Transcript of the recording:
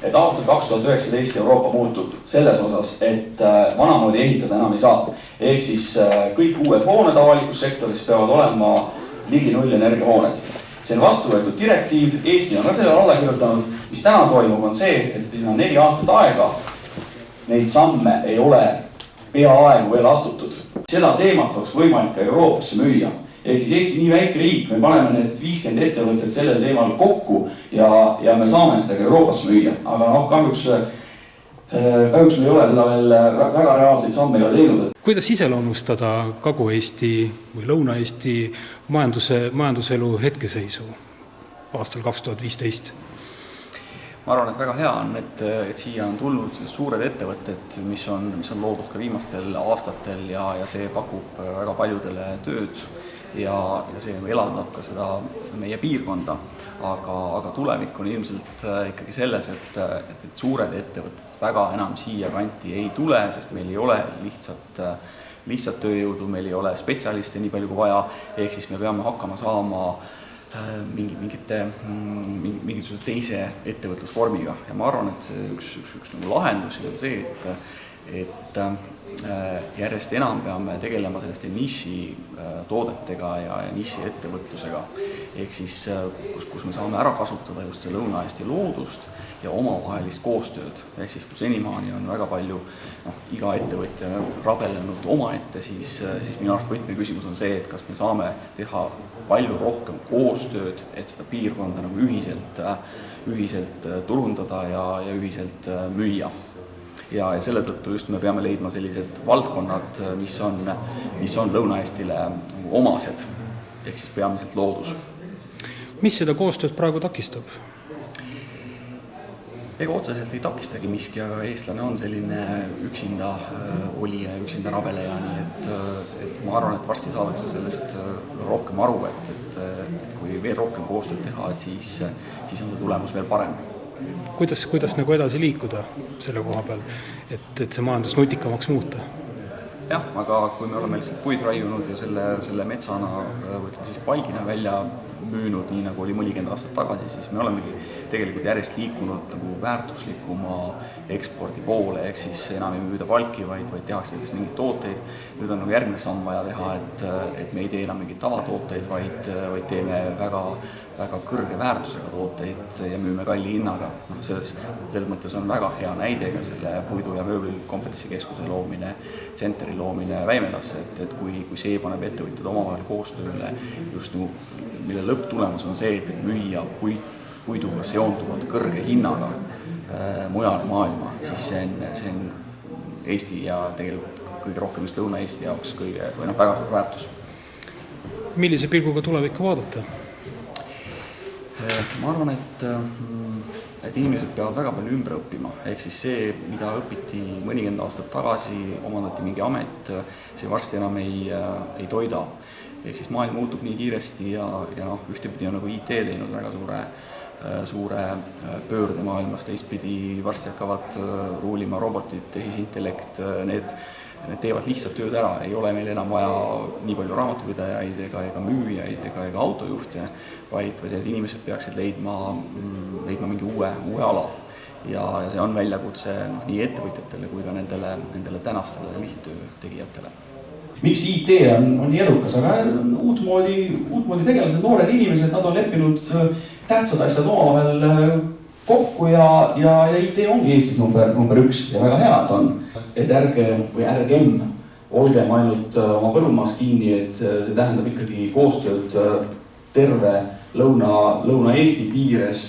et aastal 2019 Euroopa muutub selles osas, et vanamoodi ehitada enam ei saa. Ehk siis kõik uued hooned avalikus sektoris peavad olema ligi nullenergiahooned. See on vastu võetud direktiiv, Eesti on ka sellele alla kirjutanud. Mis täna toimub on see, et 4 aastat aega neid samme ei ole peaaegu veel astutud. Seda teemat oleks võimalik ka Euroopasse müüa. Ehk siis Eesti nii väike riik, me paneme need 50 ettevõtted sellel teemal kokku ja me saame seda ka Euroopasse müüa. Aga kahjuks me ei ole seda veel väga reaalseid samme ei ole teinud. Kuidas iseloomustada Kagu-Eesti või Lõuna-Eesti majanduselu hetkeseisu aastal 2015? Ma arvan, et väga hea on, et siia on tulnud suured ettevõtted, mis on loodud ka viimastel aastatel ja see pakub väga paljudele tööd ja see elavdab ka seda meie piirkonda. Aga tulevik on ilmselt ikkagi selles, et suured ettevõtted väga enam siia kanti ei tule, sest meil ei ole lihtsalt tööjõudu, meil ei ole spetsialiste nii palju kui vaja, ehk siis me peame hakkama saama mingisuguse teise ettevõtlusvormiga. Ja ma arvan, et üks lahendusi on see, et järjest enam peame tegelema selliste niši toodetega ja niši ettevõtlusega. Ehk siis, kus me saame ära kasutada just Lõuna-Eesti loodust ja omavahelist koostööd. Ehk siis, kus senimaani on väga palju iga ettevõtja rabelenud omaette, siis minu arust võtmeküsimus on see, et kas me saame teha palju rohkem koostööd, et seda piirkonda ühiselt turundada ja ühiselt müüa. Ja selle tõttu just me peame leidma sellised valdkonnad, mis on Lõuna-Eestile omased, ehk siis peamiselt loodus. Mis seda koostööd praegu takistab? Ega otseselt ei takistagi miski, aga eestlane on selline üksinda olija ja üksinda rabeleja, nii et ma arvan, et varsti saadakse sellest rohkem aru, et kui veel rohkem koostööd teha, et siis on see tulemus veel parem. Kuidas nagu edasi liikuda selle koha peal, et see majandus nutikamaks muuta? Jah, aga kui me oleme lihtsalt puid raiunud ja selle metsana siis palgina välja müünud, nii nagu oli mõnikümmend aastat tagasi, siis me olemegi tegelikult järjest liikunud nagu väärtuslikuma ekspordi poole, ehk siis enam ei müüda palki, vaid tehakse sellest mingid tooteid. Nüüd on nagu järgmine samm vaja teha, et me ei tee enam mingid tavatooteid, vaid teeme väga kõrge väärtusega tooteid ja müüme kalli hinnaga. Selles mõttes on väga hea näide ka selle puidu- ja mööblikompetensikeskuse loomine, tsentri loomine Väimelasse, et kui see paneb ettevõtjad omavahel koostööle, just mille lõpptulemus on see, et müüa puiduga seonduvad kõrge hinnaga mujale maailma, siis see on Eesti ja tegelikult kõige rohkem just Lõuna-Eesti jaoks väga suur väärtus. Millise pilguga tulevikku vaadata? Ma arvan, et inimesed peavad väga palju ümber õppima, ehk siis see, mida õpiti mõnikümmend aastat tagasi, omandati mingi amet, see varsti enam ei toida. Ehk siis maailm muutub nii kiiresti ja ühtepidi on nagu IT teinud väga suure pöörde maailmas, teistpidi varsti hakkavad ruulima robotid, tehisintellekt, need teevad lihtsalt tööd ära, ei ole meil enam vaja nii palju raamatupidajaid ega müüjaid ega autojuhte, vaid inimesed peaksid leidma mingi uue ala. Ja see on väljakutse nii ettevõtjatele kui ka nendele tänastele lihttöö tegijatele. Miks IT on nii edukas, aga uutmoodi tegelased, noored inimesed, nad on leppinud tähtsad asjad omavahel kokku ja IT ongi Eestis number 1 ja väga hea, et on. Et ärgem olgem ainult oma põllumaas kinni, et see tähendab ikkagi koostööd terve Lõuna-Eesti piires.